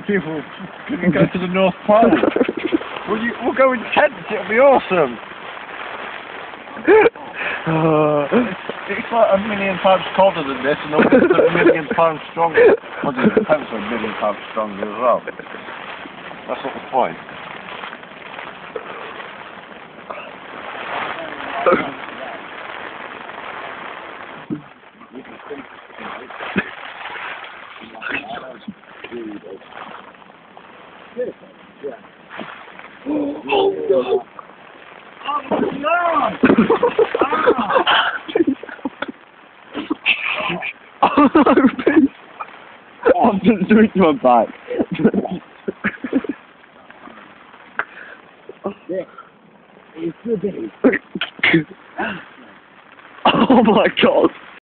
people can go to the North Pole. We'll go in tents, it'll be awesome. It's like 1,000,000 times colder than this, and the wind's 1,000,000 times stronger. Well, the tents are 1,000,000 times stronger as well. That's not the point. Oh no! I'm just doing to my back. It's good. Oh my god.